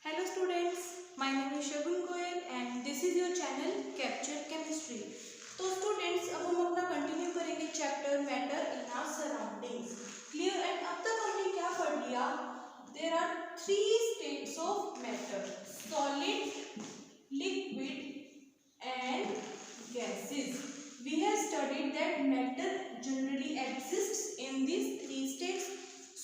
Hello students, my name is Shagun Goyal and this is your channel Capture Chemistry. तो students अब हम अपना continue करेंगे chapter matter in our surroundings. Clear. And अब तक हमने क्या पढ़ लिया? There are 3 states of matter: solid, liquid and gases. We have studied that matter generally exists in these 3 states: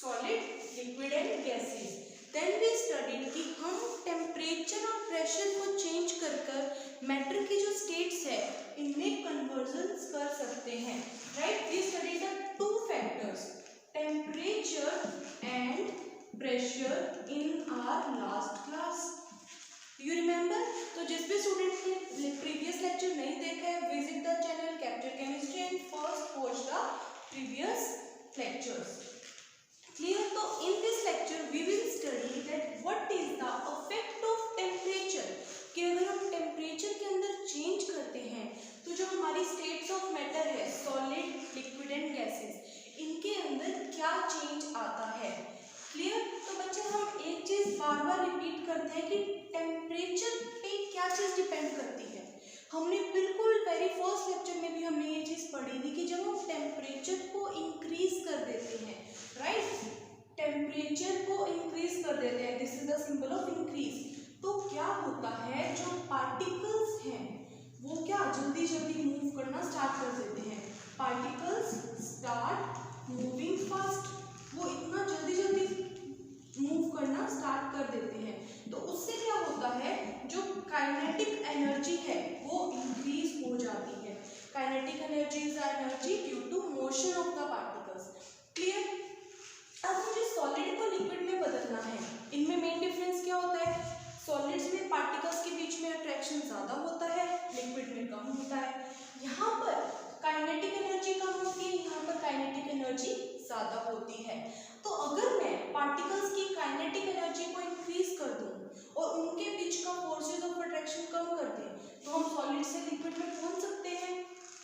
solid, liquid and gases. Then we studied कि हम temperature और pressure को चेंज कर कर मैटर की जो स्टेट्स है इनमें कन्वर्जन्स कर सकते हैं. Right. We studied the 2 factors, temperature and pressure in our last class. You remember? तो जिस भी स्टूडेंट ने प्रीवियस लेक्चर नहीं देखा है, visit the channel capture chemistry and first watch the previous lectures. Clear? तो in this lecture we will study that what is the effect of temperature. कि अगर हम टेम्परेचर के अंदर चेंज करते हैं तो जो हमारी स्टेट्स ऑफ मैटर है, सॉलिड, लिक्विड एंड गैसेस, इनके अंदर क्या चेंज आता है. क्लियर? तो बच्चे हम एक चीज बार बार रिपीट करते हैं कि टेम्परेचर पे क्या चीज डिपेंड करती है. हमने बिल्कुल वेरी फर्स्ट लेक्चर में भी हमने ये चीज पढ़ी थी कि जब हम टेम्परेचर को इंक्रीज कर देते हैं, राइट, टेम्परेचर को इंक्रीज कर देते हैं, this is the symbol of increase, तो क्या होता है, जो पार्टिकल्स हैं वो क्या जल्दी जल्दी मूव करना स्टार्ट कर देते हैं. Particles start moving fast. वो इतना जल्दी जल्दी मूव करना स्टार्ट कर देते हैं. तो उससे क्या होता है, जो काइनेटिक एनर्जी है वो इंक्रीज हो जाती है. Kinetic energy is energy due to motion of the particles. Clear? अब मुझे सॉलिड को लिक्विड में बदलना है. इनमें मेन डिफरेंस क्या होता है? सॉलिड्स में पार्टिकल्स के बीच में अट्रैक्शन ज़्यादा होता है, लिक्विड में कम होता है. यहाँ पर काइनेटिक एनर्जी कम होती है, यहाँ पर काइनेटिक एनर्जी ज़्यादा होती है. तो अगर मैं पार्टिकल्स की काइनेटिक एनर्जी को इंक्रीज कर दूँ और उनके बीच का फोर्सेस ऑफ अट्रैक्शन कम कर दें तो हम सॉलिड से लिक्विड में पहुँच सकते हैं.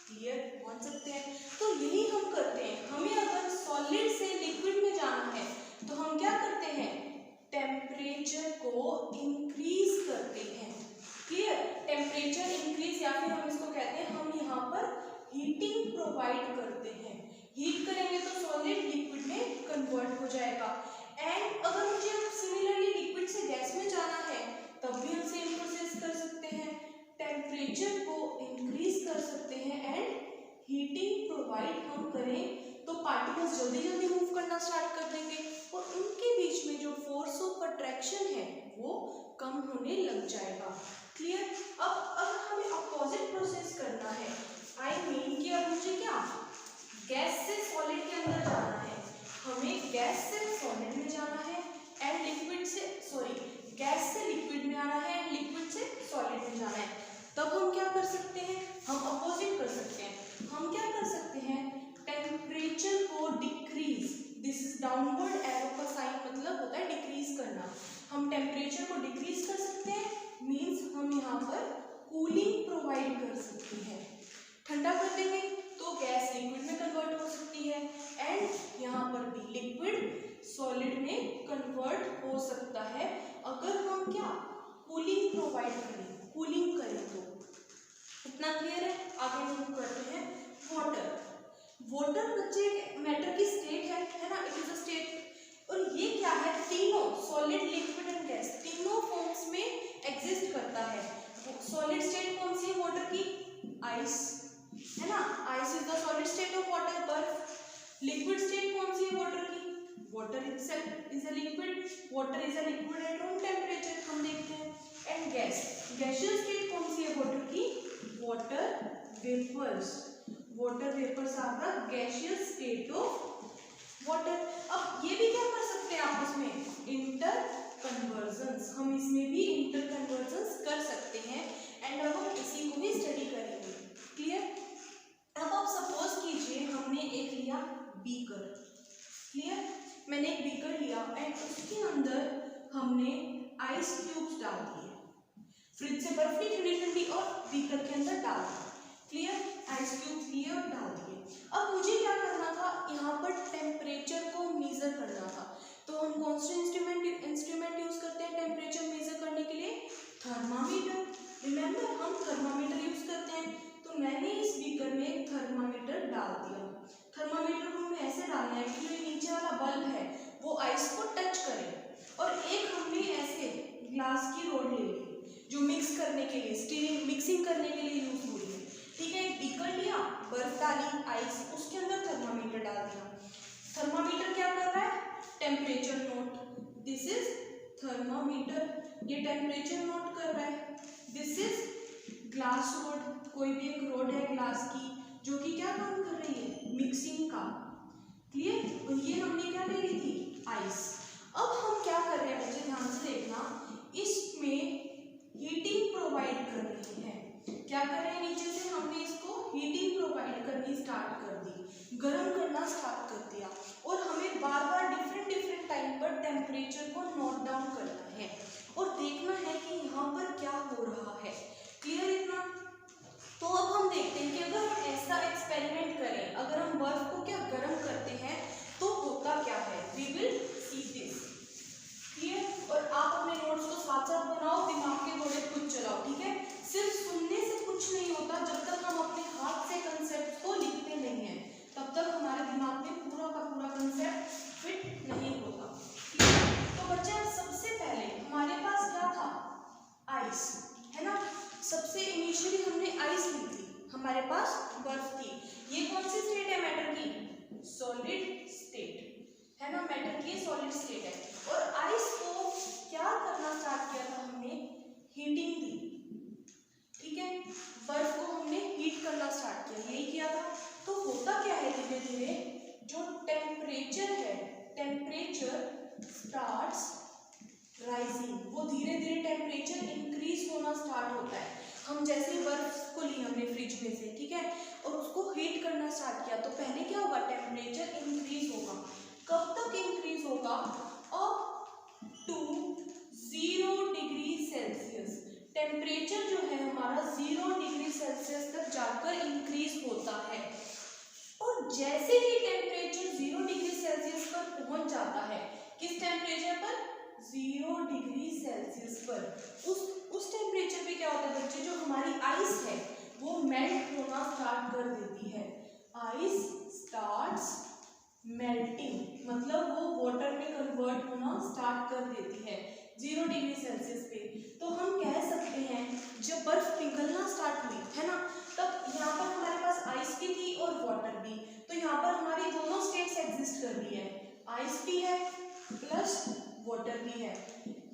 क्लियर? पहुँच सकते हैं. तो यही हम करते हैं. हमें अगर सॉलिड से लिक्विड में जाना है तो हम क्या करते हैं, टेम्परेचर को इंक्रीज करते हैं. क्लियर? टेम्परेचर इंक्रीज, या फिर हम इसको कहते हैं, हम यहाँ पर हीटिंग प्रोवाइड करते हैं. हीट करेंगे तो सॉलिड लिक्विड में कन्वर्ट हो जाएगा. एंड अगर मुझे सिमिलरली लिक्विड से गैस में जाना है तब भी हम सेम प्रोसेस कर सकते हैं. टेम्परेचर को इंक्रीज कर सकते हैं एंड हीटिंग प्रोवाइड हम करें तो पार्टिकल्स जल्दी जल्दी मूव करना स्टार्ट कर देंगे और उनके बीच में जो फोर्स ऑफ अट्रैक्शन है वो कम होने लग जाएगा. क्लियर? अब अगर हमें अपोजिट प्रोसेस करना है, आई मीन कि अब मुझे क्या गैस से सॉलिड के अंदर जाना है, हमें गैस से सॉलिड में जाना है एंड लिक्विड से गैस से लिक्विड में आना है एंड लिक्विड से सॉलिड में जाना है, तब हम क्या कर सकते हैं, हम अपोजिट कर सकते हैं. हम क्या कर सकते हैं, टेम्परेचर को decrease, this is downward arrow का साइन मतलब होता है डिक्रीज करना. हम टेम्परेचर को डिक्रीज कर सकते हैं, मीन्स हम यहाँ पर कूलिंग प्रोवाइड कर सकते हैं. ठंडा कर देंगे तो गैस लिक्विड में कन्वर्ट हो सकती है एंड यहाँ पर भी लिक्विड सॉलिड में कन्वर्ट हो सकता है अगर हम क्या कूलिंग प्रोवाइड करें, कूलिंग करें तो. इतना क्लियर है? आगे हम करते हैं वाटर. वाटर बच्चे मैटर की स्टेट है ना, इट इज अ स्टेट. और ये क्या है, तीनों सॉलिड, लिक्विड एंड गैस तीनों फॉर्म्स में एग्जिस्ट करता है. सॉलिड स्टेट कौन सी है वाटर की? आइस, है ना. Ice is the solid state of water. बर्फ. लिक्विड स्टेट कौन सी है वाटर की? Water itself is a liquid. Water is a liquid at room temperature, हम देखते हैं. एंड गैस, गैसियस स्टेट कौन सी है वाटर की? Water vapours. Water vapours are the gaseous state of water. अब ये भी क्या कर सकते हैं आपस में, इंटर कन्वर्जन्स. हम इसमें भी इंटर कन्वर्जन्स कर सकते हैं एंड अब हम इसी को भी स्टडी करेंगे. क्लियर? अब आप सपोज कीजिए हमने एक लिया बीकर. क्लियर? मैंने एक बीकर लिया एंड उसके अंदर हमने आइस क्यूब्स डाल दिए. फ्रिज से बर्फ ली ठंडी ठंडी और बीकर के अंदर डाल दिया. क्लियर? आइस क्यूब्स लिए और डाल दिए. अब मुझे क्या करना था, यहाँ पर टेम्परेचर को मेजर करना था. तो हम कौन सा इंस्ट्रूमेंट यूज करते हैं टेम्परेचर मेजर बल्ब है वो आइस को टच करे, और एक हमने ऐसे ग्लास की रोड ले ली जो मिक्स करने के लिए, स्टीरिंग मिक्सिंग करने के लिए यूज हो रही है, ठीक है। एक बीकर लिया, बर्फ डाली, आइस, उसके अंदर थर्मामीटर डाल दिया। थर्मामीटर क्या कर रहा है? Temperature note. This is thermometer, ये टेम्परेचर नोट कर रहा है। दिस इज ग्लास रोड, कोई भी एक रोड है ग्लास की जो कि क्या काम कर रही है? मिक्सिंग का। क्लियर? और ये हमने क्या ले ली थी? आइस। अब हम क्या कर रहे हैं बच्चे, ध्यान से देखना, इसमें हीटिंग प्रोवाइड कर रही है। क्या कर रहे हैं? नीचे से हमने इसको हीटिंग प्रोवाइड करनी स्टार्ट कर दी, गर्म करना स्टार्ट कर दिया, और हमें बार बार डिफरेंट टाइम पर टेम्परेचर को नोट डाउन करना है और देखना है कि यहाँ पर क्या हो रहा है। क्लियर इतना? तो अब हम देखते हैं कि अगर हम ऐसा एक्सपेरिमेंट करें, अगर हम बर्फ को क्या गर्म करते हैं तो होता क्या है। We will see this. Clear? और आप अपने नोट्स को साथ साथ बनाओ, दिमाग के घोड़े खुद चलाओ, ठीक है। सिर्फ सुनने से कुछ नहीं होता, जब तक हम अपने हाथ से कंसेप्ट को लिखते नहीं हैं तब तक हमारे दिमाग में पूरा का पूरा कंसेप्ट फिट नहीं होता। तो बच्चे सबसे पहले हमारे पास क्या था? आइस, है ना। सबसे इनिशियली हमने आइस ली थी, हमारे पास बर्फ थी। ये कौन सी स्टेट है मैटर की? सॉलिड स्टेट, है ना। मैटर की सॉलिड स्टेट है, और आइस को क्या करना स्टार्ट किया था हमने? हीटिंग दी, ठीक है। बर्फ को हमने हीट करना स्टार्ट किया, यही किया था। तो होता क्या है, धीरे धीरे जो टेम्परेचर है, टेम्परेचर स्टार्ट्स राइजिंग, वो धीरे धीरे टेम्परेचर इंक्रीज होना स्टार्ट होता है। हम जैसे बर्फ को ली हमने फ्रिज में से, ठीक है, और उसको हीट करना स्टार्ट किया, तो पहले क्या होगा? टेम्परेचर इंक्रीज होगा। कब तक इंक्रीज होगा? Up to 0 degree Celsius. Temperature जो है हमारा 0 डिग्री सेल्सियस तक जाकर इंक्रीज होता है, और जैसे ही टेम्परेचर 0 डिग्री सेल्सियस पर पहुंच जाता है, किस टेम्परेचर पर? 0 डिग्री सेल्सियस पर। उस टेम्परेचर पे क्या होता है बच्चे, जो हमारी आइस है वो मेल्ट होना स्टार्ट कर देती है। आइस स्टार्ट्स मेल्टिंग, मतलब वो वाटर में कन्वर्ट होना स्टार्ट कर देती है 0 डिग्री सेल्सियस पे। तो हम कह सकते हैं जब बर्फ पिघलना स्टार्ट हुई, है ना, तब यहाँ पर हमारे पास आइस भी थी और वाटर भी। तो यहाँ पर हमारी दोनों स्टेट्स एग्जिस्ट कर रही है, आइस भी है प्लस वाटर भी है।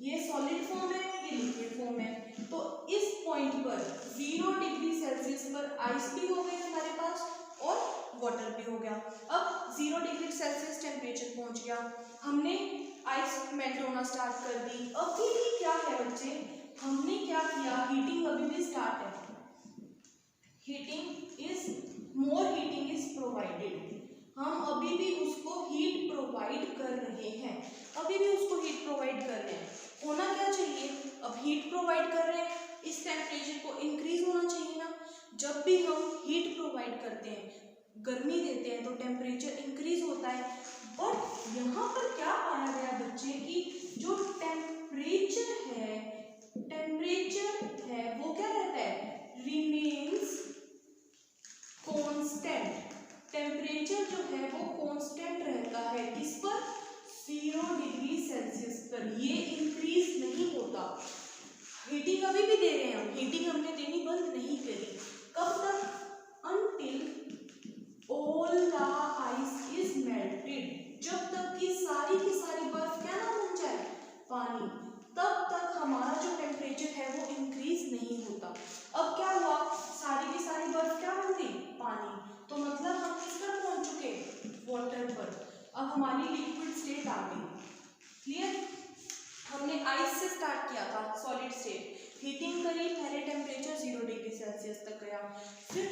ये सॉलिड फॉर्म है, ये लिक्विड फॉर्म है। तो इस पॉइंट पर 0 डिग्री सेल्सियस पर आइस भी हो गई हमारे पास और वाटर भी हो गया। अब 0 डिग्री सेल्सियस टेम्परेचर पहुंच गया, हमने आइस मेल्ट होना स्टार्ट कर दी। अभी भी क्या है बच्चे, हमने क्या किया? हीटिंग अभी भी स्टार्ट है। Heating is provided. हम अभी भी उसको हीट प्रोवाइड कर रहे हैं, अभी भी उसको हीट प्रोवाइड कर रहे हैं। होना क्या चाहिए? अब हीट प्रोवाइड कर रहे हैं, इस टेम्परेचर को इंक्रीज होना चाहिए ना। जब भी हम हीट प्रोवाइड करते हैं, गर्मी देते हैं, तो टेम्परेचर इंक्रीज होता है। बट यहाँ पर क्या पाया गया बच्चे कि जो टेम्परेचर है वो क्या रहता है? Remains constant. टेम्परेचर जो है वो कांस्टेंट रहता है, किस पर? 0 डिग्री सेल्सियस पर। ये इंक्रीज नहीं होता। हीटिंग अभी भी दे रहे हैं हम, हीटिंग हमने देनी बंद नहीं करी। कब तक? Until all the ice is melted. जब तक कि सारी की सारी बर्फ क्या ना बन जाए? पानी। तब तक हमारा जो टेम्परेचर है वो इंक्रीज नहीं होता। अब क्या हुआ? सारी की सारी बर्फ क्या बन गई? पानी। तो मतलब हम किस पर पहुंच चुके? वाटर पर। अब हमारी लिक्विड स्टेट आ गई। क्लियर? हमने आइस से स्टार्ट किया था, सॉलिड स्टेट, हीटिंग करी, पहले टेम्परेचर 0 डिग्री सेल्सियस तक गया, फिर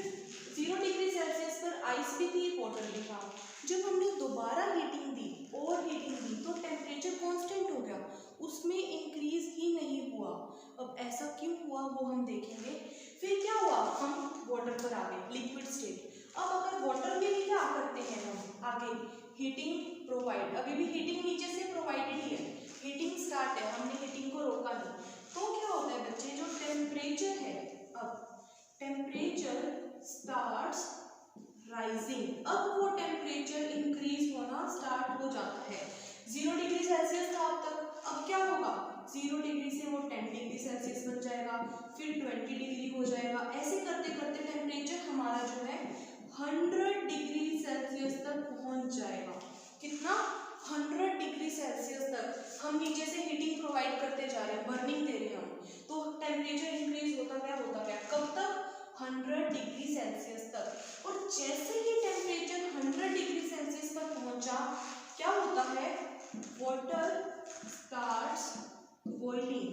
0 डिग्री सेल्सियस पर आइस भी थी, वाटर भी था। जब हमने दोबारा हीटिंग दी और हीटिंग दी तो टेम्परेचर कांस्टेंट हो गया, उसमें इंक्रीज ही नहीं हुआ। अब ऐसा क्यों हुआ वो हम देखेंगे। फिर क्या हुआ? हम वाटर पर आ गए, लिक्विड स्टेट। अब अगर वाटर में भी क्या करते हैं हम आगे? हीटिंग प्रोवाइड, अभी भी हीटिंग नीचे से प्रोवाइडेड ही है, हीटिंग स्टार्ट है, हमने हीटिंग को रोका नहीं। तो क्या होता है बच्चे, जो टेम्परेचर है, अब टेम्परेचर स्टार्ट्स राइजिंग। अब वो टेम्परेचर इंक्रीज होना होना स्टार्ट हो जाता है। 0 डिग्री सेल्सियस था अब तक, अब क्या होगा, 0 डिग्री से वो 10 डिग्री सेल्सियस बन जाएगा, फिर 20 डिग्री हो जाएगा। ऐसे करते करते टेम्परेचर हमारा जो है 100 डिग्री सेल्सियस तक पहुंच जाएगा। कितना, 100 डिग्री सेल्सियस तक। हम नीचे से हीटिंग प्रोवाइड करते जा रहे हैं, बर्निंग दे रहे हैं हम, तो टेम्परेचर इंक्रीज होता गया कब तक, 100 डिग्री सेल्सियस तक। और जैसे ही टेम्परेचर 100 डिग्री सेल्सियस पर पहुंचा, क्या होता है, वाटर स्टार्ट्स बॉइलिंग,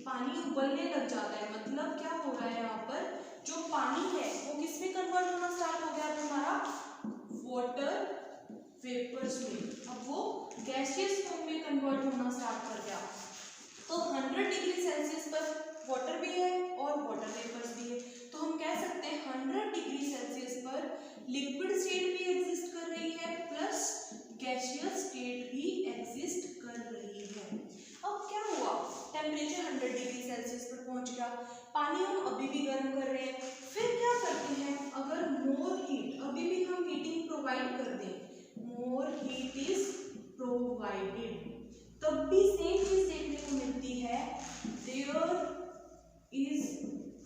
पानी उबलने लग जाता है। मतलब क्या हो रहा है, यहाँ पर जो पानी है वो किस में कन्वर्ट होना स्टार्ट हो गया हमारा, वाटर वेपर्स में। अब वो गैसियस फॉर्म में कन्वर्ट होना स्टार्ट कर गया। तो 100 डिग्री सेल्सियस पर वाटर भी है और वाटर वेपर्स भी है, तो हम कह सकते हैं 100 डिग्री सेल्सियस पर लिक्विड स्टेट भी एग्जिस्ट कर रही है प्लस गैसियस स्टेट भी एग्जिस्ट कर रही है। अब क्या हुआ, टेम्परेचर 100 डिग्री सेल्सियस पर पहुंच गया, पानी हम अभी भी गर्म कर रहे हैं। फिर क्या करते हैं, अगर मोर हीट, अभी भी हम हीटिंग प्रोवाइड कर दें, मोर हीट इज प्रोवाइडेड, तब भी सेम चीज देखने को मिलती है, there is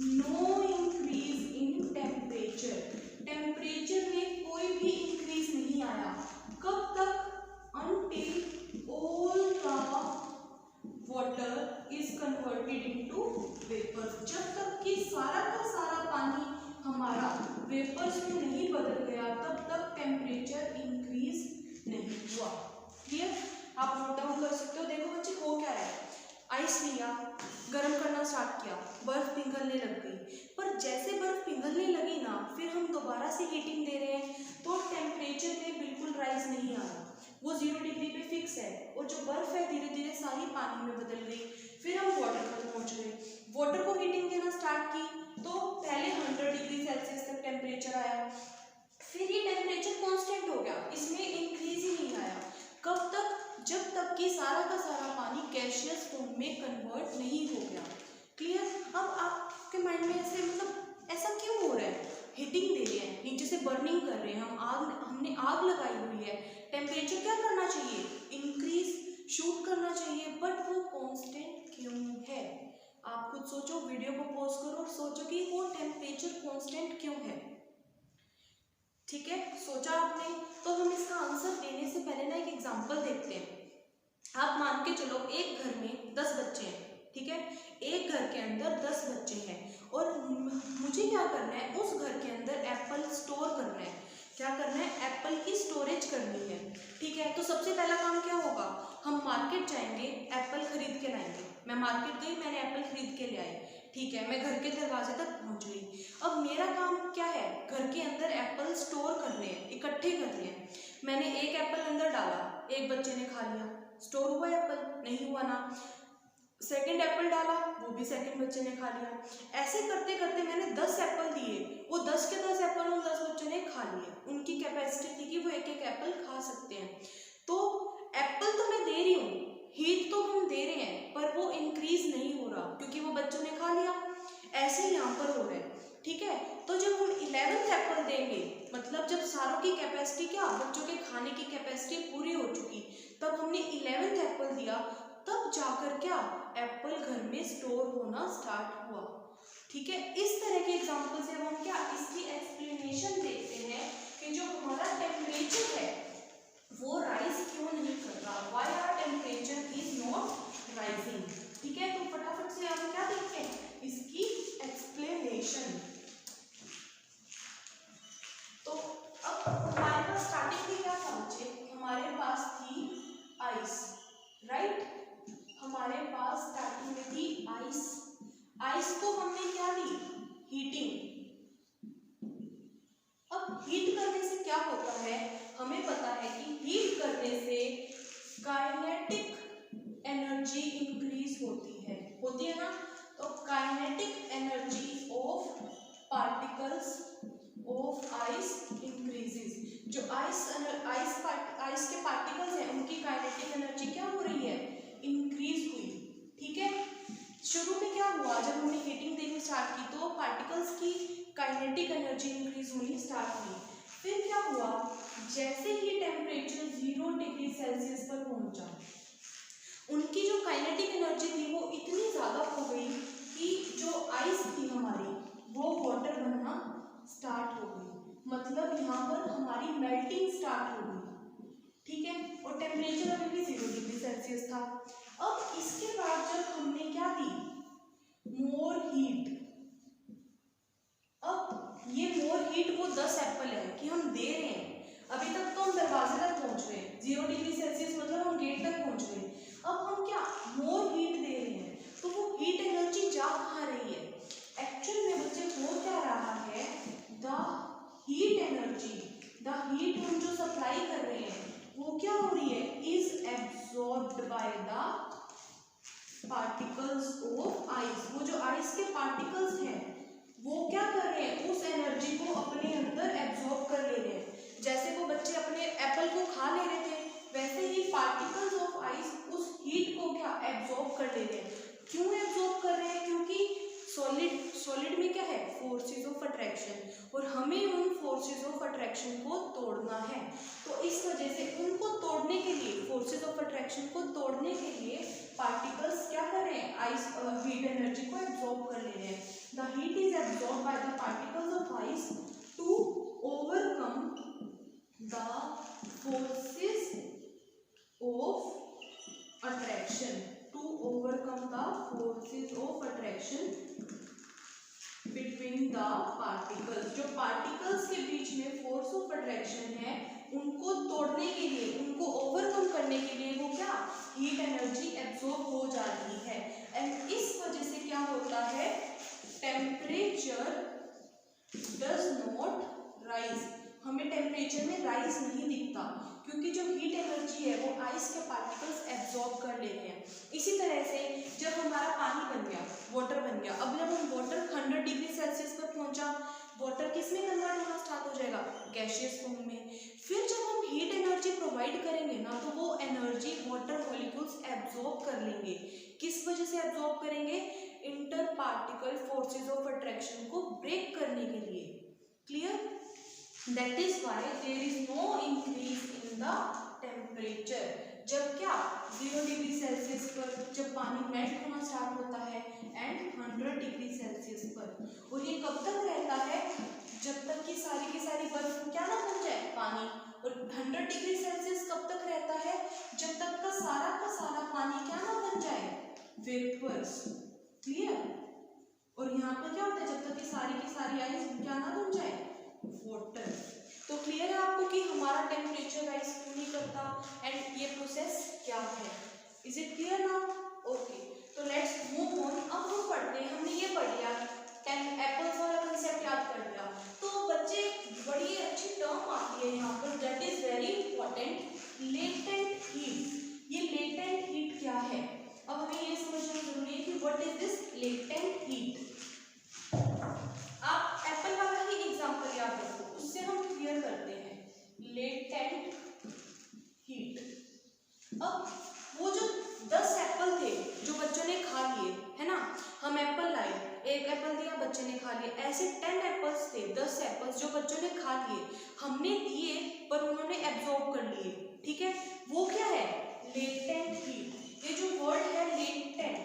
no increase in temperature. Temperature में कोई भी इंक्रीज नहीं आया। कब तक, until all the water is converted into vapors, जब तक कि सारा का सारा पानी हमारा वेपर्स में नहीं बदल गया, तब तक टेम्परेचर इंक्रीज नहीं हुआ। क्लियर, आप नोट डाउन कर सकते हो। देखो बच्चे, हो क्या है, आइस लिया, गर्म करना स्टार्ट किया, बर्फ पिघलने लग गई, पर जैसे बर्फ पिघलने लगी ना, फिर हम दोबारा से हीटिंग दे रहे हैं, तो टेम्परेचर में बिल्कुल राइज नहीं आ रहा, वो 0 डिग्री पे फिक्स है, और जो बर्फ है धीरे धीरे सारी पानी में बदल गई। फिर हम वाटर पर पहुंच गए, वाटर को हीटिंग देना स्टार्ट की, तो पहले 100 डिग्री सेल्सियस तक टेम्परेचर आया, फिर ये टेम्परेचर कांस्टेंट हो गया, इसमें इंक्रीज ही नहीं आया। कब तक, जब तक कि सारा का सारा पानी गैसियस फॉर्म में कन्वर्ट नहीं हो गया। क्लियर, अब आपके माइंड में ऐसे, मतलब ऐसा क्यों हो रहा है, हीटिंग दे रहे हैं, नीचे से बर्निंग कर रहे हैं, हमने आग लगाई हुई है, टेम्परेचर क्या करना चाहिए, इंक्रीज शूट करना चाहिए, बट वो कांस्टेंट क्यों है। आप खुद सोचो, वीडियो को पॉज करो और सोचो कि वो टेम्परेचर कांस्टेंट क्यों है। ठीक है, सोचा आपने, तो हम इसका आंसर देने से पहले ना एक एग्जांपल देखते हैं। आप मान के चलो, एक घर में 10 बच्चे हैं, ठीक है, एक घर के अंदर 10 बच्चे हैं, और मुझे क्या करना है, उस घर के अंदर एप्पल स्टोर करना है। क्या करना है, एप्पल की स्टोरेज करनी है। ठीक है, तो सबसे पहला काम क्या होगा, हम मार्केट जाएंगे, एप्पल खरीद के लाएंगे। मैं मार्केट गई, मैंने एप्पल खरीद के ले आई, ठीक है, मैं घर के दरवाजे तक पहुंच गई। अब मेरा काम क्या है, घर के अंदर एप्पल स्टोर करने हैं, इकट्ठे करने हैं। मैंने एक एप्पल अंदर डाला, एक बच्चे ने खा लिया, स्टोर हुआ एप्पल, नहीं हुआ ना। सेकंड एप्पल डाला, वो भी सेकंड बच्चे ने खा लिया। ऐसे करते करते मैंने 10 एप्पल दिए, वो 10 के 10 एप्पल उन 10 बच्चों ने खा लिए। उनकी कैपेसिटी थी कि वो एक एक एप्पल खा सकते हैं। तो एप्पल तो मैं दे रही हूँ, हीट तो हम दे रहे हैं, पर वो इंक्रीज नहीं हो रहा क्योंकि वो बच्चों ने खा लिया। ऐसे ही यहाँ पर हो रहा है। ठीक है, तो जब हम 11th एप्पल देंगे, मतलब जब सारों की कैपेसिटी, क्या बच्चों के खाने की कैपेसिटी पूरी हो चुकी, तब हमने 11th एप्पल दिया, तब जाकर क्या एप्पल घर में स्टोर होना स्टार्ट हुआ। ठीक है, इस तरह के एग्जांपल से हम क्या इसकी एक्सप्लेनेशन देखते हैं कि जो हमारा टेम्परेचर है वो राइज क्यों नहीं कर रहा, why our temperature is not rising. ठीक है, तो फटाफट से हम क्या देखते हैं इसकी एक्सप्लेनेशन। तो अब हमारे पास स्टार्टिंग में क्या था बच्चे, हमारे पास थी आइस, राइट, हमारे पास स्टार्टिंग में थी आइस। आइस को हमने क्या दी, हीटिंग। अब हीट करने से क्या होता है, हमें पता है कि हीट करने से काइनेटिक एनर्जी इंक्रीज होती है ना। तो kinetic energy of particles of ice increases. जो आइस के पार्टिकल्स हैं उनकी काइनेटिक एनर्जी क्या हो रही है, इंक्रीज हुई। ठीक है, शुरू में क्या हुआ, जब हमने हीटिंग देनी स्टार्ट की तो पार्टिकल्स की काइनेटिक एनर्जी इंक्रीज होनी स्टार्ट हुई। फिर क्या हुआ, जैसे ही टेम्परेचर 0 डिग्री सेल्सियस पर पहुंचा, उनकी जो काइनेटिक एनर्जी थी वो इतनी ज़्यादा हो गई कि जो आइस थी हमारी वो वाटर बनना स्टार्ट हो गई। मतलब यहाँ पर हमारी मेल्टिंग स्टार्ट हो गई, ठीक है। और टेम्परेचर अभी भी 0 डिग्री सेल्सियस था। अब इसके बाद जब हमने क्या दी, मोर हीट। अब ये मोर हीट वो 10 एप्पल है कि हम दे रहे हैं, अभी तक तो हम दरवाजे तक पहुंच गए, 0 डिग्री सेल्सियस मतलब हम गेट तक पहुंच गए। अब हम क्या मोर हीट दे रहे हैं, तो वो हीट एनर्जी जा कहाँ रही है, एक्चुअल में बच्चे हो क्या रहा है, the heat energy, the heat हम जो सप्लाई कर रहे हैं वो क्या हो रही है, is absorbed bye the particles of ice. वो जो आइस के पार्टिकल्स हैं वो क्या कर रहे हैं, उस एनर्जी को अपने अंदर एब्सॉर्ब कर ले रहे हैं। जैसे वो बच्चे अपने एप्पल को खा ले रहे थे, वैसे ही पार्टिकल्स ऑफ आइस उस हीट को क्या एब्सॉर्ब कर ले रहे हैं। क्यों एब्सॉर्ब कर रहे हैं, क्योंकि सॉलिड में क्या है, फोर्सेस ऑफ अट्रैक्शन, और हमें उन फोर्सेस ऑफ अट्रैक्शन को तोड़ना है। तो इस वजह से उनको तोड़ने के लिए, फोर्सेस ऑफ अट्रैक्शन को तोड़ने के लिए पार्टिकल्स क्या कर रहे हैं, आइस हीट एनर्जी को एब्सॉर्ब कर ले रहे हैं। The heat is absorb by the particles of ice to overcome the forces of attraction, to overcome the forces of attraction between the particles. जो पार्टिकल्स के बीच में फोर्स ऑफ अट्रैक्शन है उनको तोड़ने के लिए, उनको ओवरकम करने के लिए वो क्या हीट एनर्जी एब्सॉर्ब हो जा रही है। एंड इस वजह से क्या होता है, टेम्परेचर डज नॉट राइज, हमें टेम्परेचर में राइज नहीं दिखता, क्योंकि जो हीट एनर्जी है वो आइस के पार्टिकल्स एब्सॉर्ब कर लेते हैं। इसी तरह से जब हमारा पानी बन गया, वाटर बन गया, अब जब हम वाटर 100 डिग्री सेल्सियस पर पहुंचा, वाटर किस में कन्वर्ट होना स्टार्ट हो जाएगा, गैसियस फॉर्म में। फिर जब हम हीट एनर्जी प्रोवाइड करेंगे ना, तो वो एनर्जी वाटर मॉलिक्यूल्स एब्सॉर्ब कर लेंगे। किस वजह से एब्सॉर्ब करेंगे, inter particle forces of attraction को ब्रेक करने के लिए। Clear, that is why there is no increase in the temperature. जब क्या 0 डिग्री सेल्सियस पर जब पानी मेल्ट होना स्टार्ट होता है एंड 100 डिग्री सेल्सियस पर, और ये कब तक रहता है, जब तक कि सारी की सारी बर्फ क्या ना बन जाए, पानी। और 100 डिग्री सेल्सियस कब तक रहता है, जब तक का सारा पानी क्या ना बन जाए, वेपर्स। क्लियर, और यहाँ पर क्या होता है, जब तक कि सारी आइस क्या ना बन जाए, वाटर। तो क्लियर है आपको कि हमारा टेम्परेचर राइज क्यों नहीं करता एंड ये प्रोसेस क्या है। Is it clear now? Okay, तो लेट्स मूव ऑन। अब हम पढ़ते हैं, हमने ये पढ़ लिया, 10 एप्पल्स वाला कंसेप्ट याद कर लिया। तो बच्चे बड़ी अच्छी टर्म आती है यहाँ पर, that is very important, latent heat. ये लेटेंट हीट क्या है, अब हमें ये समझना जरूरी है कि what is this latent heat. आप एप्पल वाला ही एग्जांपल याद रखो, उससे हम क्लियर करते हैं। लेटेंट हीट, अब वो जो 10 एप्पल थे जो बच्चों ने खा लिए, है ना, हम एप्पल लाए, एक एप्पल दिया बच्चे ने खा लिया, ऐसे 10 एप्पल्स थे, 10 एप्पल्स जो बच्चों ने खा लिए, हमने दिए पर उन्होंने एब्जॉर्ब कर लिए, ठीक है, वो क्या है, लेटेंट हीट। ये जो वर्ड है लेटेंट,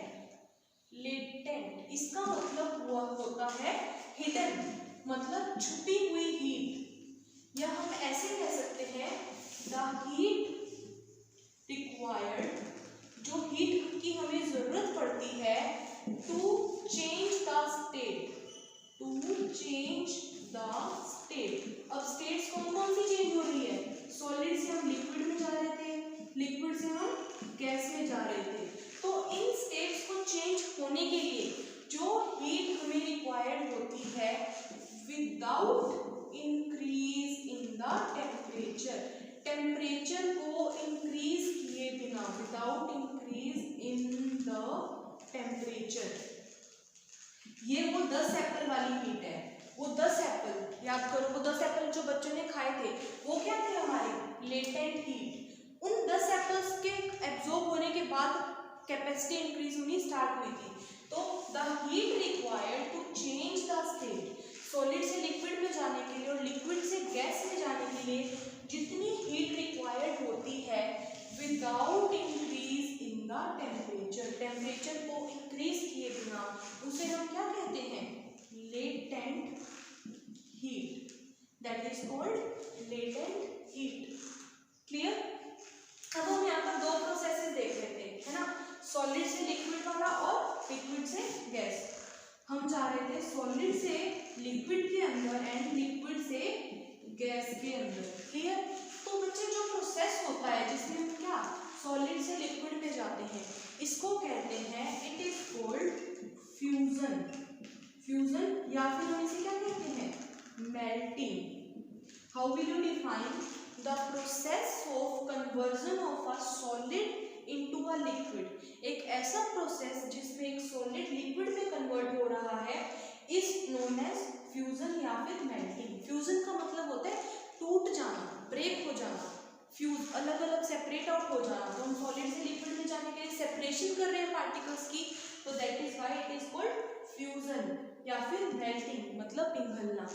लेटेंट इसका मतलब वो होता है हिडन, मतलब छुपी हुई हीट, या हम ऐसे कह सकते हैं द हीट रिक्वायर्ड, जो हीट की हमें जरूरत पड़ती है to change the state, to change the state. अब स्टेट्स कौन सी चेंज हो रही है, सॉलिड से हम लिक्विड में जा रहे थे, लिक्विड से हम गैस में जा रहे थे, तो इन स्टेट्स को चेंज होने के लिए जो हीट हमें रिक्वायर्ड होती है without increase in the temperature, temperature को इंक्रीज किए बिना, without increase in the temperature, ये वो 10 एप्पल वाली हीट है। वो 10 एप्पल याद करो, वो 10 एप्पल जो बच्चों ने खाए थे वो क्या थे, हमारे लेटेंट हीट। उन 10 एप्पल्स के एब्जॉर्ब होने के बाद कैपेसिटी इंक्रीज होनी स्टार्ट हुई थी, तो the heat required to change the state, solid से लिक्विड में जाने के लिए और लिक्विड से गैस में जाने लिए जितनी हीट रिक्वायर्ड होती है without increase in the temperature, temperature को इंक्रीज किए बिना, उसे हम क्या कहते हैं? Latent heat, that is called latent heat. Clear? अब हम यहाँ पर दो प्रोसेसेस देख लेते हैं, है ना, सॉलिड से लिक्विड वाला और लिक्विड से गैस। हम जा रहे थे सॉलिड से लिक्विड के अंदर एंड लिक्विड से गैस के अंदर। क्लियर? तो बच्चे जो प्रोसेस होता है जिसमें हम क्या सॉलिड से लिक्विड में जाते हैं, इसको कहते हैं, it is called fusion. Fusion या फिर हम इसे क्या कहते हैं? Melting. How will you define the process of conversion of a solid into a liquid? एक ऐसा प्रोसेस जिसमें एक सॉलिड लिक्विड में कन्वर्ट हो रहा है इज नोन एज फ्यूजन या फिर मेल्टिंग। फ्यूजन का मतलब होता है टूट जाना, ब्रेक हो जाना, फ्यूज अलग अलग सेपरेट आउट हो जाना। तो हम सॉलिड से लिक्विड में जाने के लिए सेपरेशन कर रहे हैं पार्टिकल्स की, तो that is why it is called fusion या फिर मेल्टिंग, मतलब पिघलना।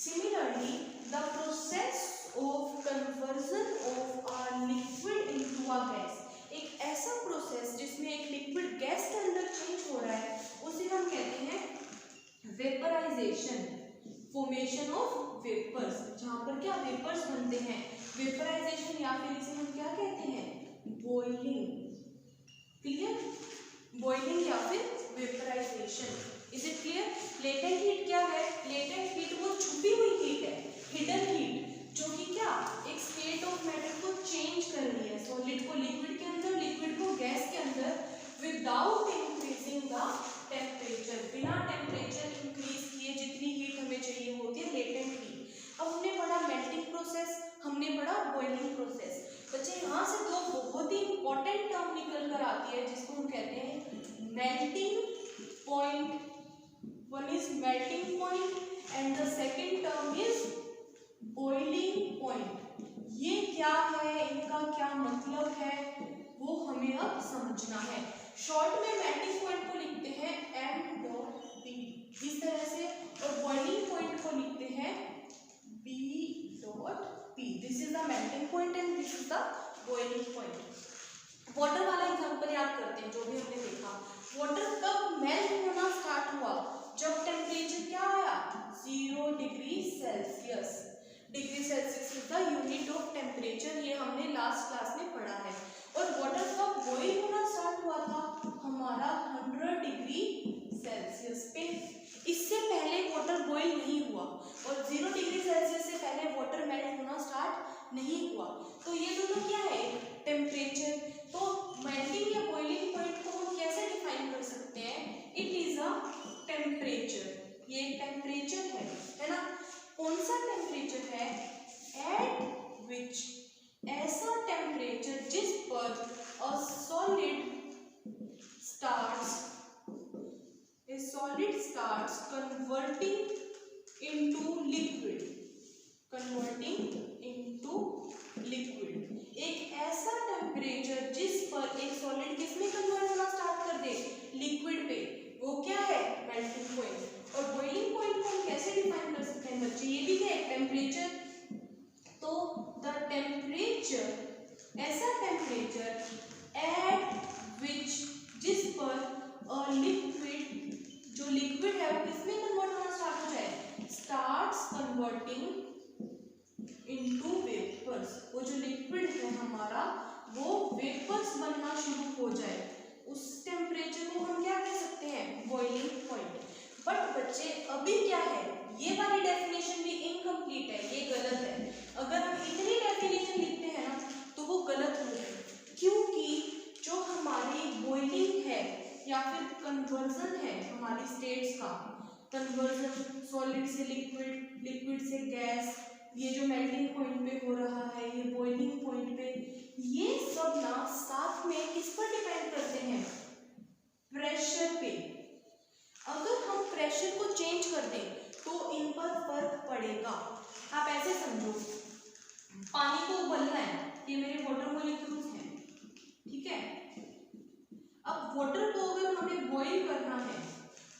Similarly the process of conversion of a liquid into a gas, एक ऐसा प्रोसेस जिसमें एक लिक्विड गैस के अंदर चेंज हो रहा है, उसे हम कहते हैं वेपराइजेशन, फॉर्मेशन ऑफ वेपर्स, जहां पर क्या वेपर्स बनते हैं, वेपराइजेशन या फिर इसे हम क्या कहते हैं? बॉइलिंग। क्लियर? बॉइलिंग या फिर vaporisation. Is it clear? Latent heat क्या है? लेटेंट हीट वो छुपी हुई हीट है, हिडन हीट, जो कि क्या एक स्टेट ऑफ मैटर को चेंज कर रही है, सॉलिड को लिक्विड के अंदर, लिक्विड को गैस के अंदर, विदाउट इंक्रीजिंग द टेम्परेचर, बिना टेम्परेचर इंक्रीज किए जितनी हीट हमें चाहिए होती है, लेटेंट हीट। अब हमने पढ़ा मेल्टिंग प्रोसेस, हमने पढ़ा बॉइलिंग प्रोसेस। बच्चे यहाँ से दो बहुत ही इंपॉर्टेंट टर्म निकल कर आती है जिसको हम कहते हैं melting point. One is melting point and the second term is boiling point. ये क्या है, इनका क्या मतलब है, वो हमें अब समझना है। शॉर्ट में मेल्टिंग पॉइंट को लिखते हैं m डॉट b इस तरह से, और बॉइलिंग पॉइंट को लिखते हैं b dot p। This is the melting point and this is the boiling point. Water वाला एग्जांपल याद करते हैं जो भी हमने देखा। वाटर कब मेल्ट होना स्टार्ट हुआ? जब टेम्परेचर क्या आया? 0 degree Celsius. Degree Celsius is the unit of temperature, ये हमने लास्ट क्लास में पढ़ा है। और वाटर कब बॉइल होना स्टार्ट हुआ था? हमारा 100 डिग्री सेल्सियस पे। इससे पहले वाटर बॉइल नहीं हुआ और 0 डिग्री सेल्सियस से पहले वाटर मेल्ट होना स्टार्ट नहीं हुआ। तो ये दोनों क्या है? टेम्परेचर। तो मेल्टिंग या बॉइलिंग पॉइंट को हम कैसे डिफाइन कर सकते हैं? इट इज अ टेम्परेचर, ये टेम्परेचर है ना। कौन सा टेम्परेचर है? एट विच, ऐसा टेम्परेचर जिस पर a solid starts converting into liquid, एक ऐसा टेम्परेचर जिस पर एक सॉलिड किसमें कन्वर्ट होना स्टार्ट कर दे? लिक्विड पे, वो क्या है? Melting point. और बॉइलिंग पॉइंट को हम कैसे डिफाइन कर सकते हैं बच्चे? ये भी क्या है? टेम्परेचर। तो द टेम्परेचर, ऐसा टेम्परेचर एट विच, जिस पर लिक्विड, जो लिक्विड है वो किसमें कन्वर्ट होना स्टार्ट हो जाए? स्टार्ट्स कन्वर्टिंग इनटू वेपर्स, वो जो लिक्विड है हमारा वो वेपर्स बनना शुरू हो जाए, उस टेम्परेचर को हम क्या कह सकते हैं? Boiling point. बट बच्चे अभी क्या है, ये वाली डेफिनेशन भी इनकम्प्लीट है, ये गलत है। अगर हम इतनी डेफिनेशन लिखते हैं ना तो वो गलत हो जाए, क्योंकि जो हमारी बॉइलिंग है या फिर कन्वर्जन है हमारी स्टेट्स का, कन्वर्जन सॉलिड से लिक्विड, लिक्विड से गैस, ये जो मेल्टिंग पॉइंट पे हो रहा है, ये बॉइलिंग पॉइंट पे, ये सब ना साथ में किस पर डिपेंड करते हैं? प्रेशर पे। अगर हम प्रेशर को चेंज कर दें तो इन पर फर्क पड़ेगा। आप ऐसे समझो, पानी को उबलना है, ये मेरे वाटर मॉलिक्यूल्स हैं, ठीक है। अब वाटर को अगर हमें बॉईल करना है,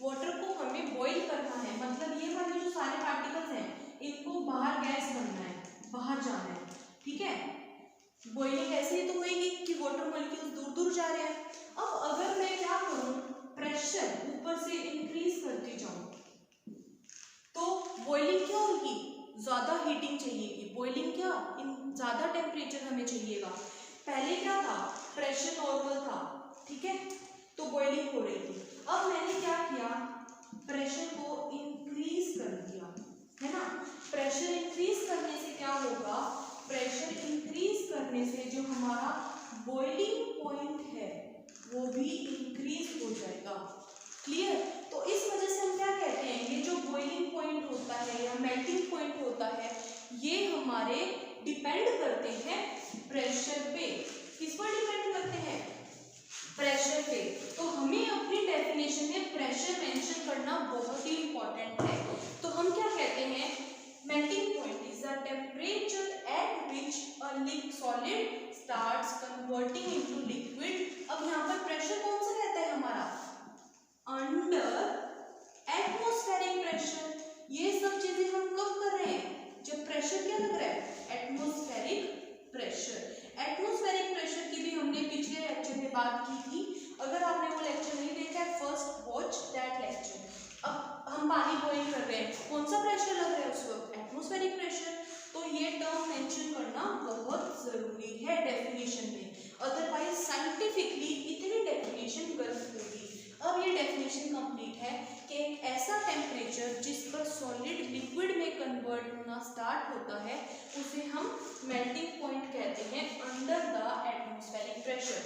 वाटर को हमें बॉईल करना है, मतलब ये वाले जो सारे पार्टिकल्स हैं इनको बाहर गैस बनना है, बाहर जाना है, ठीक है। बॉइलिंग ऐसे ही तो होगी कि वाटर मॉलिक्यूल्स दूर दूर जा रहे हैं। अब अगर मैं क्या करूं, प्रेशर ऊपर से इंक्रीज करती जाऊं तो बॉइलिंग क्या होगी, ज्यादा हीटिंग चाहिएगी। बॉइलिंग क्या, ज्यादा टेम्परेचर हमें चाहिएगा। पहले क्या था, प्रेशर नॉर्मल था, ठीक है, तो बॉइलिंग हो रही थी। अब मैंने क्या किया, प्रेशर को इंक्रीज कर दिया, है ना। प्रेशर इंक्रीज करने से क्या होगा, प्रेशर इंक्रीज करने से जो हमारा बॉइलिंग पॉइंट है वो भी इंक्रीज हो जाएगा। क्लियर। तो इस वजह से हम क्या कहते हैं, ये जो बॉइलिंग पॉइंट होता है या मेल्टिंग पॉइंट होता है, ये हमारे डिपेंड करते हैं प्रेशर पे। किस पर डिपेंड करते हैं, प्रेशर पे। तो हमें अपनी डेफिनेशन में प्रेशर मेंशन करना बहुत ही इंपॉर्टेंट है। तो हम क्या कहते हैं, melting point is the temperature at which a solid starts converting into liquid. अब यहाँ पर प्रेशर कौन सा रहता है हमारा, अंडर एटमॉस्फेरिक प्रेशर। ये सब चीजें हम कब कर रहे हैं, जब प्रेशर क्या लग रहा है, एटमॉस्फेरिक प्रेशर। एटमॉस्फेरिक प्रेशर की भी हमने पिछले लेक्चर में बात की थी। अगर आपने वो लेक्चर नहीं देखा है, फर्स्ट वॉच दैट लेक्चर। अब हम पानी बॉइल कर रहे हैं, कौन सा प्रेशर लग रहा है उस वक्त, एटमॉस्फेरिक प्रेशर। तो ये टर्म मेंशन करना बहुत जरूरी है डेफिनेशन में, अदरवाइज साइंटिफिकली इतनी डेफिनेशन गलत होगी। अब ये डेफिनेशन कंप्लीट है कि एक ऐसा टेम्परेचर जिस पर सॉलिड लिक्विड में कन्वर्ट होना स्टार्ट होता है उसे हम मेल्टिंग पॉइंट कहते हैं, under the atmospheric pressure.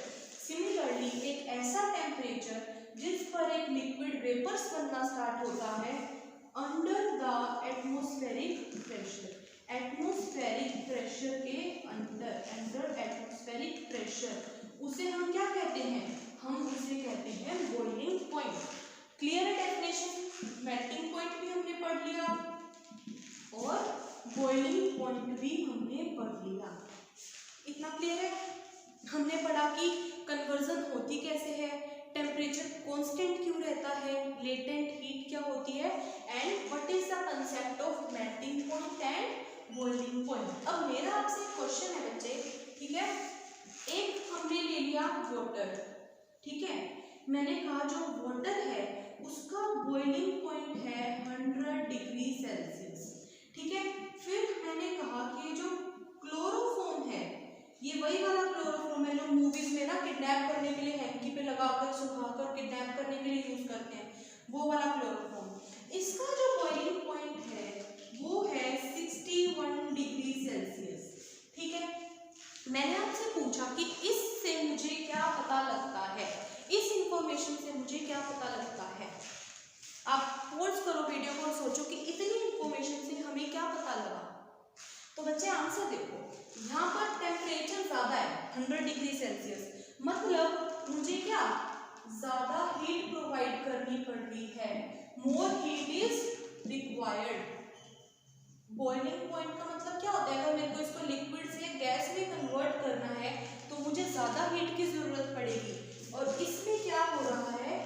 Similarly एक ऐसा टेम्परेचर जिस पर एक लिक्विड वेपर्स बनना स्टार्ट होता है, under the atmospheric pressure. Atmospheric pressure के अंडर एटमॉस्फेरिक प्रेशर, उसे हम क्या कहते हैं, हम उसे कहते हैं बॉइलिंग पॉइंट। क्लियर है डेफिनेशन। मेल्टिंग पॉइंट भी हमने पढ़ लिया और बॉइलिंग पॉइंट भी हमने पढ़ लिया। इतना क्लियर है। हमने पढ़ा कि कन्वर्जन होती कैसे है, टेम्परेचर कांस्टेंट क्यों रहता है, लेटेंट हीट क्या होती है, and what is the concept of melting point and boiling point. अब मेरा आपसे क्वेश्चन है बच्चे, ठीक है, एक हमने ले लिया वाटर, ठीक है, मैंने कहा जो वाटर है उसका बॉइलिंग पॉइंट है 100 डिग्री सेल्सियस, ठीक है। फिर मैंने कहा कि जो क्लोरोफॉर्म है, ये वही वाला क्लोरोफॉर्म है जो मूवीज में ना किडनैप करने के लिए हैंकी पे लगाकर सुखाकर किडनैप करने के लिए यूज करते हैं, वो वाला क्लोरोफॉर्म। इसका जो बॉइलिंग पॉइंट है वो है 61 डिग्री सेल्सियस, ठीक है। मैंने आपसे पूछा कि इससे मुझे क्या पता लगता है, इस इंफॉर्मेशन से मुझे क्या पता लगता है। आप पॉज करो वीडियो को और सोचो कि इतनी इंफॉर्मेशन से हमें क्या पता लगा। तो बच्चे आंसर देखो, यहाँ पर टेम्परेचर ज्यादा है 100 डिग्री सेल्सियस, मतलब मुझे क्या ज्यादा हीट प्रोवाइड करनी पड़ रही है, more heat is required. Boiling point का मतलब क्या होता है, अगर मेरे को इसको लिक्विड से गैस में कन्वर्ट करना है तो मुझे ज्यादा हीट की जरूरत पड़ेगी, और इसमें क्या हो रहा है,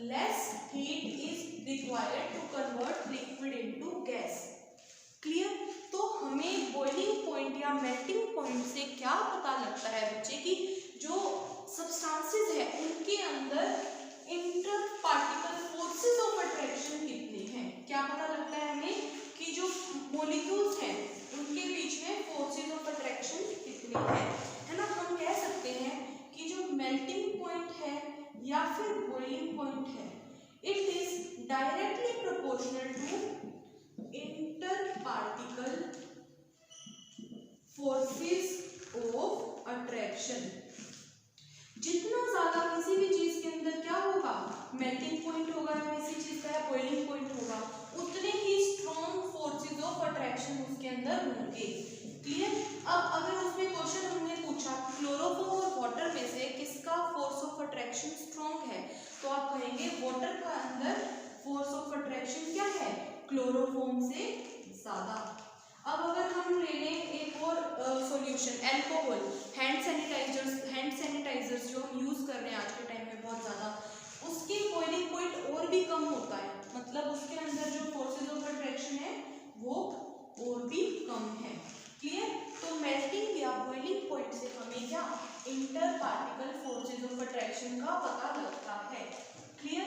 less heat is required to convert liquid into gas. Clear. तो हमें बॉइलिंग पॉइंट या मेल्टिंग पॉइंट से क्या पता लगता है बच्चे कि जो सब्सटेंसेस है उनके अंदर inter particle forces of attraction कितने हैं। क्या पता लगता है हमें कि जो मॉलिक्यूल्स हैं उनके बीच में फोर्सेस ऑफ अट्रैक्शन कितने हैं, है ना। हम कह सकते हैं कि जो मेल्टिंग पॉइंट है या फिर बॉइलिंग पॉइंट है, it is directly proportional to inter particle forces of attraction. जितना ज्यादा किसी भी चीज के अंदर क्या होगा, मेल्टिंग पॉइंट होगा या किसी चीज का बॉइलिंग पॉइंट होगा, उतने ही स्ट्रॉन्ग फोर्सेस ऑफ अट्रैक्शन उसके अंदर होंगे। क्लियर। अब अगर उसमें क्वेश्चन हमने पूछा क्लोरोफॉर्म और वाटर में से किसका फोर्स ऑफ अट्रैक्शन स्ट्रॉन्ग है, तो आप कहेंगे वाटर का अंदर फोर्स ऑफ अट्रैक्शन क्या है, क्लोरोफॉर्म से ज्यादा। अब अगर हम ले लें एक और सॉल्यूशन, अल्कोहल, हैंड सैनिटाइजर्स जो हम यूज कर रहे हैं आज के टाइम में बहुत ज्यादा, उसकी बॉइलिंग पॉइंट और भी कम होता है, मतलब उसके अंदर जो फोर्सेस ऑफ अट्रैक्शन है वो और भी कम है। क्लियर। तो मेल्टिंग या बॉइलिंग पॉइंट से हमें क्या inter particle forces of attraction का पता लगता है। क्लियर,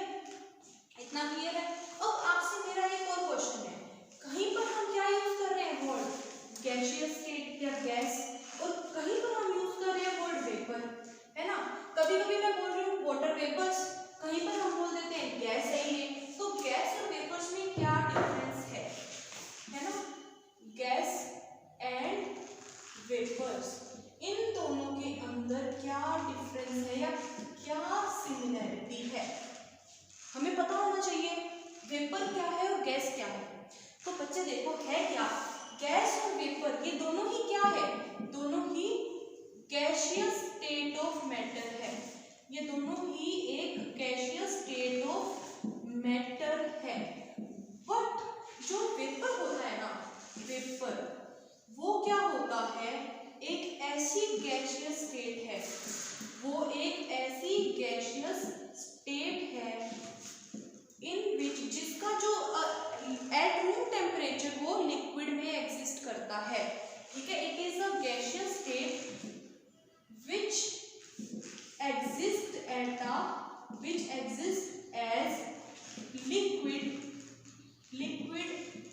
इतना क्लियर है। अब आपसे मेरा एक और क्वेश्चन है, कहीं पर हम क्या यूज कर रहे हैं वर्ड गैसियस स्टेट या गैस, और कहीं पर हम यूज कर रहे हैं वर्ड वेपर, है ना। कभी कभी मैं बोल रही हूँ वाटर वेपर्स, कहीं पर हम बोल देते हैं गैस है ये। तो गैस और वेपर्स में क्या डिफरेंस है ना। गैस एंड वेपर्स, इन दोनों के अंदर क्या डिफरेंस है या क्या सिमिलरिटी है, हमें पता होना चाहिए। वेपर क्या है और गैस क्या है। तो बच्चे देखो है क्या, गैस और वेपर ये दोनों ही क्या है, दोनों ही गैसियस स्टेट ऑफ मैटर है। ये दोनों ही एक गैसियस स्टेट ऑफ मैटर है। बट जो वेपर होता है ना, वेपर वो क्या होता है, एक ऐसी गैसियस स्टेट है, वो एक ऐसी गैसियस स्टेट है इन विच जिसका जो एट रूम टेम्परेचर वो लिक्विड में एग्जिस्ट करता है। ठीक है, it is a gaseous state which exists as liquid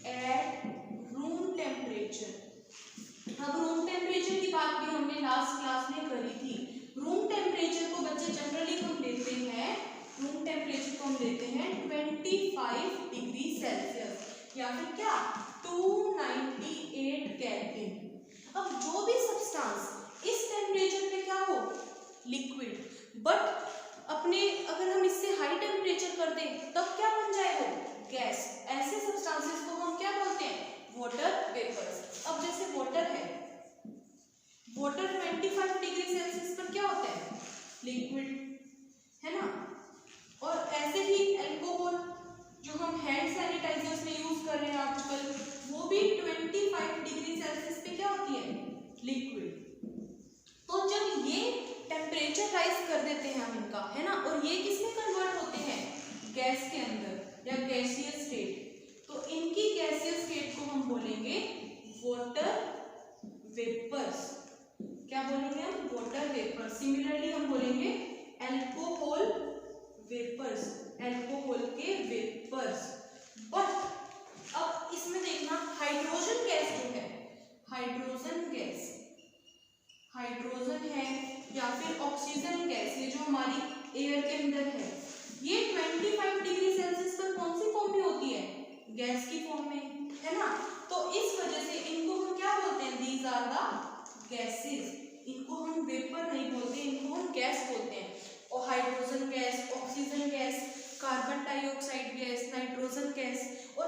at room temperature। अब रूम टेम्परेचर की बात भी हमने लास्ट क्लास में करी थी। रूम टेम्परेचर को बच्चे जनरली हम लेते हैं, रूम टेम्परेचर को हम लेते हैं 25 डिग्री सेल्सियस या फिर क्या 298 केल्विन। अब जो भी सब्सटेंस इस टेम्परेचर पे क्या हो लिक्विड, बट अपने अगर हम इससे हाई टेम्परेचर कर दें तब क्या बन जाएगा गैस, ऐसे सब्सटेंसेस को हम क्या बोलते हैं वाटर वेपर्स। अब जैसे वाटर है, वाटर 25 डिग्री सेल्सियस पर क्या होता है लिक्विड, है ना। और ऐसे ही अल्कोहल जो हम हैंड सैनिटाइजर्स में यूज कर रहे हैं आजकल, वो भी 25 डिग्री सेल्सियस पे क्या होती है लिक्विड। तो जब ये टेम्परेचर राइज कर देते हैं हम इनका, है ना, और ये किसमें कन्वर्ट होते हैं गैस के अंदर या गैसियस स्टेट, तो इनकी गैसियस स्टेट को हम बोलेंगे वाटर वेपर्स। क्या बोलेंगे हम वाटर वेपर्स। सिमिलरली हम बोलेंगे अल्कोहल वेपर्स, अल्कोहल के वेपर्स। बट अब इसमें देखना हाइड्रोजन गैस जो है, हाइड्रोजन गैस, हाइड्रोजन है या फिर ऑक्सीजन गैस, ये जो हमारी एयर के अंदर है, ये 25 डिग्री सेल्सियस पर कौन सी फॉर्म में होती है गैस की फॉर्म में, है ना। तो इस वजह से इनको हम क्या बोलते हैं, दीज आर द गैसेस। इनको हम वेपर नहीं बोलते, इनको हम गैस बोलते हैं। और hydrogen gas, oxygen gas, carbon dioxide gas, nitrogen gas, और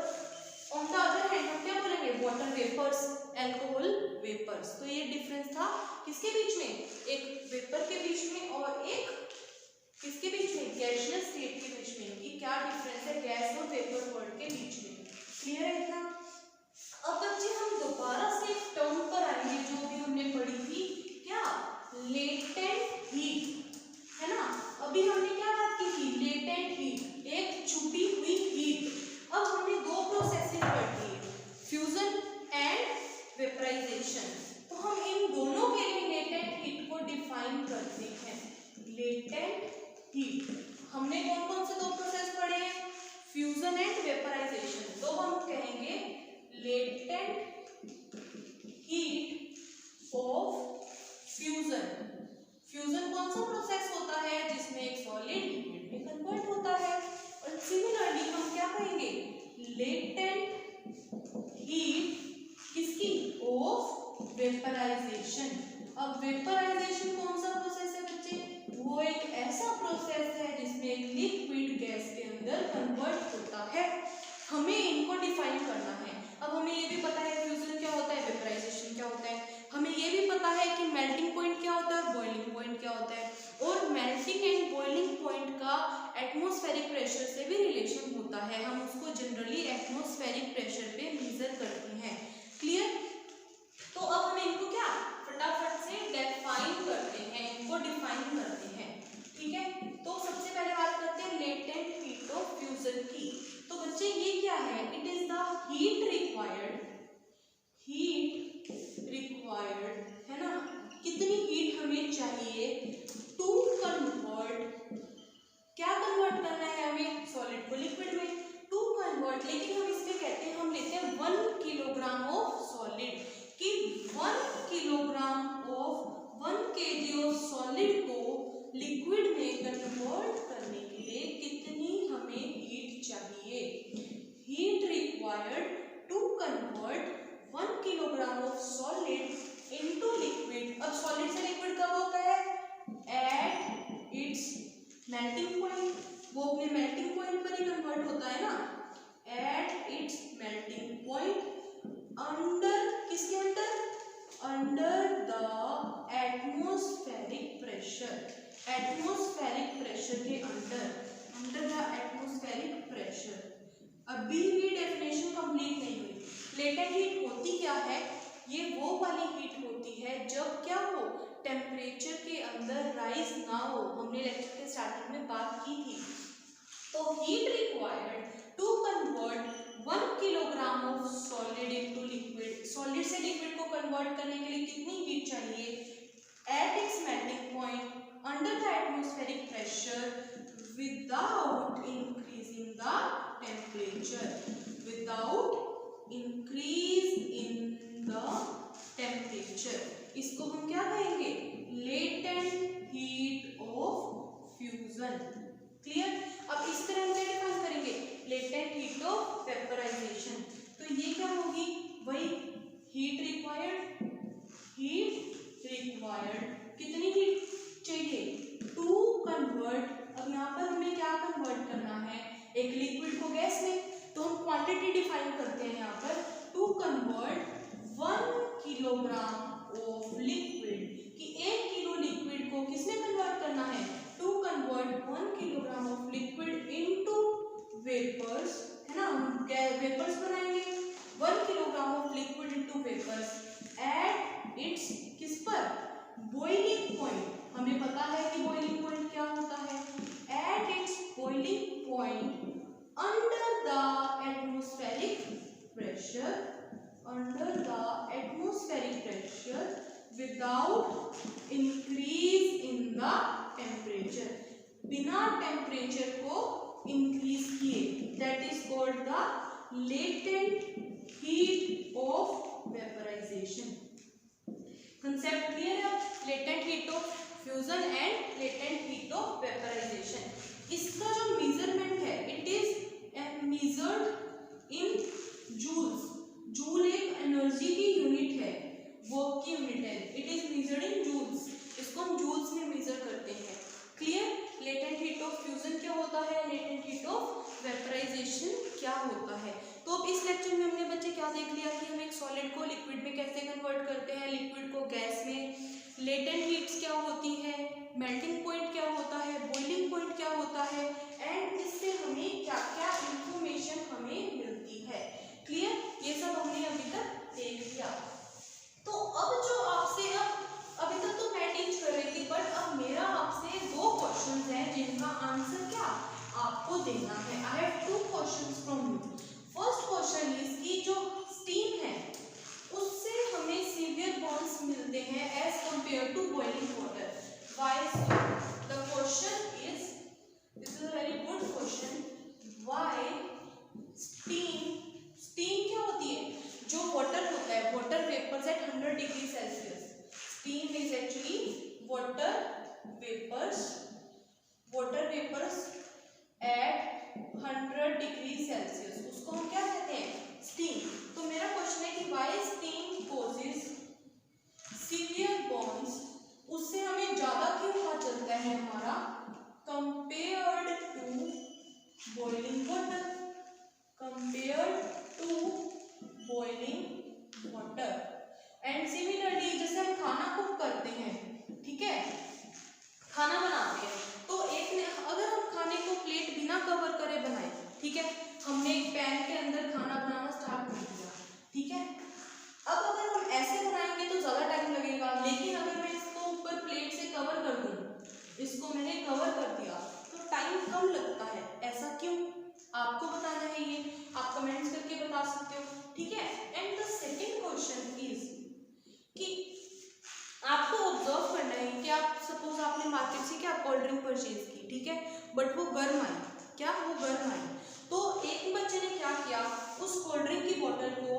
ऑन द अदर हैंड हम क्या बोलेंगे वाटर वेपर्स, अल्कोहल वेपर्स। तो ये डिफरेंस था किसके बीच में, एक वेपर के बीच में और एक किसके बीच में गैसियस स्टेट के बीच में, कि क्या डिफरेंस है गैस और वेपर वर्ड के बीच में। क्लियर है इतना। अब बच्चे हम दोबारा से टर्म पर आएंगे जो भी हमने पढ़ी थी, क्या लेटेंट हीट, है ना। अभी हमने क्या बात की थी लेटेंट हीट, एक छुपी हुई हीट। अब हमने दो प्रोसेसेस पढ़ी, फ्यूजन एंड वेपराइजेशन। तो हम इन दोनों के लिए लेटेंट हीट को डिफाइन करते हैं। लेटेंट हीट हमने कौन कौन से दो प्रोसेस पढ़े हैं, फ्यूजन एंड वेपराइजेशन। तो हम कहेंगे latent heat of fusion. Fusion कौन सा प्रोसेस होता है जिसमें एक सॉलिड लिक्विड में कन्वर्ट होता है। और सिमिलरली हम क्या कहेंगे लेटेंट हीट किसकी ऑफ वेपराइजेशन। अब वेपराइजेशन कौन सा प्रोसेस है बच्चे, वो एक ऐसा प्रोसेस है जिसमें एक लिक्विड गैस के अंदर कन्वर्ट होता है। हमें इनको डिफाइन करना है। अब हमें ये भी पता है फ्यूजन क्या होता है, वेपराइजेशन क्या होता है, हमें ये भी पता है कि मेल्टिंग पॉइंट क्या होता है, बॉइलिंग पॉइंट क्या होता है। और मेल्टिंग एंड बॉइलिंग पॉइंट का एटमॉस्फेरिक प्रेशर से भी रिलेशन होता है, हम उसको जनरली एटमॉस्फेरिक प्रेशर पे मेजर करते हैं। क्लियर। तो अब हम इनको क्या फटाफट से डिफाइन करते हैं, इनको डिफाइन करते हैं। ठीक है, तो सबसे पहले बात करते हैं लेटेंट हीट ऑफ फ्यूजन की। तो बच्चे ये क्या है, it is the heat required चाहिए टू कन्वर्ट, क्या कन्वर्ट करना है हमें सॉलिड को लिक्विड में, टू कन्वर्ट। लेकिन हम इसमें कहते हैं, हम लेते हैं 1 किलोग्राम ऑफ सॉलिड, कि 1 kilogram of 1 kg of solid को लिक्विड में कन्वर्ट करने के लिए कितनी हमें हीट चाहिए। Heat required to convert 1 kilogram of solid into liquid. अब सॉलिड से लिक्विड कब होता है, एट इट्स मेल्टिंग पॉइंट, वो अपने मेल्टिंग पॉइंट पर ही कन्वर्ट होता है ना, at its melting point, under, किसके under, under the atmospheric pressure, atmospheric pressure के under, under the atmospheric pressure. अभी भी डेफिनेशन कंप्लीट नहीं हुई। लेटेंट हीट होती क्या है, ये वो वाली हीट होती है जब क्या हो, टेम्परेचर के अंदर राइज ना हो, हमने लेक्चर के स्टार्टिंग में बात की थी। तो heat required to convert 1 kilogram of solid into liquid, solid से लिक्विड को कन्वर्ट करने के लिए कितनी हीट चाहिए, at its melting point under the atmospheric pressure without increasing the temperature, without increase in the temperature. इसको हम क्या कहेंगे, latent heat of fusion. Clear. अब इस तरह हम क्या डिफाइन करेंगे, लेटेंट हीट ऑफ वेपराइजेशन। तो ये क्या होगी, वही हीट रिक्वायर्ड, हीट रिक्वायर्ड, कितनी हीट चाहिए, टू कन्वर्ट। अब यहाँ पर हमें क्या कन्वर्ट करना है, एक लिक्विड को गैस में, तो हम क्वांटिटी डिफाइन करते हैं यहाँ पर, to convert 1 kilogram of liquid, कि 1 किलो लिक्विड को किसमें कन्वर्ट करना है, to convert 1 kilogram of liquid into vapours, है ना, हम वेपर्स बनाएंगे, 1 kilogram of liquid into vapours at its, किस पर, बॉइलिंग पॉइंट। हमें पता है कि बॉइलिंग पॉइंट क्या होता है, at its boiling point under the atmospheric pressure, under the atmospheric pressure without increase in the temperature, बिना टेम्परेचर को इंक्रीज किए, that is called the latent heat of vaporisation. Concept clear है, latent heat of fusion and latent heat of vaporisation. इसका जो measurement है, it is measured in joules, joule एक energy की unit है, वर्क की यूनिट है, it is measured in joules, इसको हम जूल्स में मेजर करते हैं। Clear. Latent heat of fusion क्या होता है, लेटेंट हीट ऑफ वेपराइजेशन क्या होता है। तो अब इस लेक्चर में हमने बच्चे क्या देख लिया कि हम एक सॉलिड को लिक्विड में कैसे कन्वर्ट करते हैं, लिक्विड को गैस में, लेटेंट हीट्स क्या होती है, मेल्टिंग पॉइंट क्या होता है, बॉइलिंग पॉइंट क्या होता है, एंड इससे हमें क्या क्या इंफॉर्मेशन हमें मिलती है। क्लियर। ये सब हमने अभी तक देख लिया। तो अब जो आपसे, अब अभी तक तो मैं टीच कर रही थी, बट अब मेरा आपसे 2 क्वेश्चंस हैं जिनका आंसर क्या आपको देना है। I have 2 questions from you. First question is कि जो स्टीम है उससे हमें सीवियर बॉन्ड्स मिलते हैं as compare to boiling water, why so. The question is, this is a very good question, why steam, steam क्या होती है, जो वाटर होता है, water vapours at 100 degree Celsius, steam is actually water vapours, water vapours at 100 degree Celsius, उसको हम क्या कहते हैं, स्टीम। तो मेरा क्वेश्चन है कि why steam causes severe bonds, उससे हमें ज्यादा क्यों पता चलता है हमारा, compared to boiling water, compared to boiling water. And similarly जैसे हम खाना कुक करते हैं, ठीक है, खाना बनाते हैं, तो एक ने अगर हम खाने को प्लेट बिना कवर करे बनाए, ठीक है, हमने एक पैन के अंदर खाना बनाना स्टार्ट कर दिया, ठीक है, अब अगर हम ऐसे बनाएंगे तो ज़्यादा टाइम लगेगा, लेकिन अगर मैं इसको ऊपर प्लेट से कवर कर दूँ, इसको मैंने कवर कर दिया, तो टाइम कम लगता है। ऐसा क्यों, आपको बताना है, ये आप कमेंट्स करके बता सकते हो, ठीक है। And the second question is कि आपको ऑब्जर्व करना है कि आप आपने मार्केट से क्या कोल्ड ड्रिंक परचेज की, ठीक है, बट वो गर्म आई, क्या वो गर्म आई, तो एक बच्चे ने क्या किया, उस कोल्ड ड्रिंक की बोतल को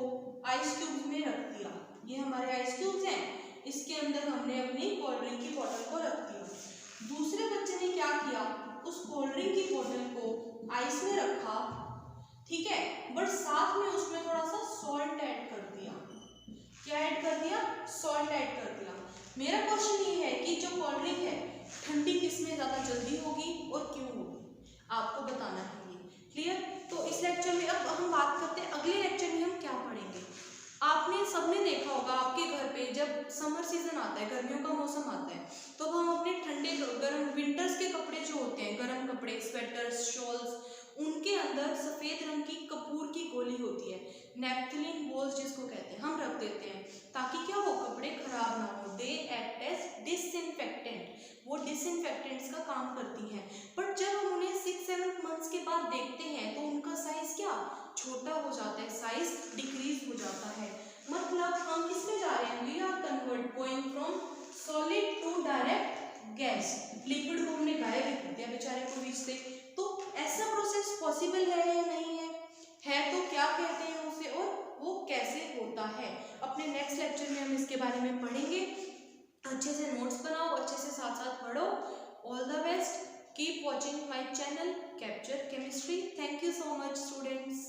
आइस क्यूब्स में रख दिया। ये हमारे आइस क्यूब्स हैं, इसके अंदर हमने अपनी कोल्ड ड्रिंक की बोतल को रख दिया। दूसरे बच्चे ने क्या किया, उस कोल्ड ड्रिंक की बोतल को आइस में रखा, ठीक है, बट साथ में उसमें थोड़ा सा सॉल्ट ऐड कर दिया। क्या ऐड कर दिया, सॉल्ट ऐड कर दिया। मेरा क्वेश्चन ये है कि जो कोल्ड ड्रिंक है ठंडी किसमें ज़्यादा जल्दी होगी और क्यों होगी, आपको बताना है ये। क्लियर। तो इस लेक्चर में अब हम बात करते हैं अगले लेक्चर में हम क्या पढ़ेंगे। आपने सबने देखा होगा आपके घर पे जब समर सीजन आता है, गर्मियों का मौसम आता है, तो हम अपने ठंडे गर्म विंटर्स के कपड़े जो होते हैं, गर्म कपड़े, स्वेटर्स, शॉल्स, उनके अंदर सफ़ेद रंग की कपूर की गोली होती है, नेपथलीन बॉल्स जिसको कहते हैं, हम रख देते हैं ताकि क्या हो, कपड़े खराब ना हो। दे एक्ट एज डिसइंफेक्टेंट, वो डिसइंफेक्टेंट्स का काम करती हैं। बट जब हम उन्हें 6-7 मंथ्स के बाद देखते हैं तो उनका साइज क्या छोटा हो जाता है, साइज डिक्रीज हो जाता है। मतलब हम किस में जा रहे हैं, we are convert going from solid to direct gas. Liquid को हमने गायब ही कर दिया बेचारे को बीच से। तो ऐसा प्रोसेस पॉसिबल है या नहीं है तो क्या कहते हैं उसे और वो कैसे होता है, अपने नेक्स्ट लेक्चर में हम इसके बारे में पढ़ेंगे। अच्छे से नोट्स बनाओ, अच्छे से साथ साथ पढ़ो। All the best, keep watching my channel capture chemistry. Thank you so much students.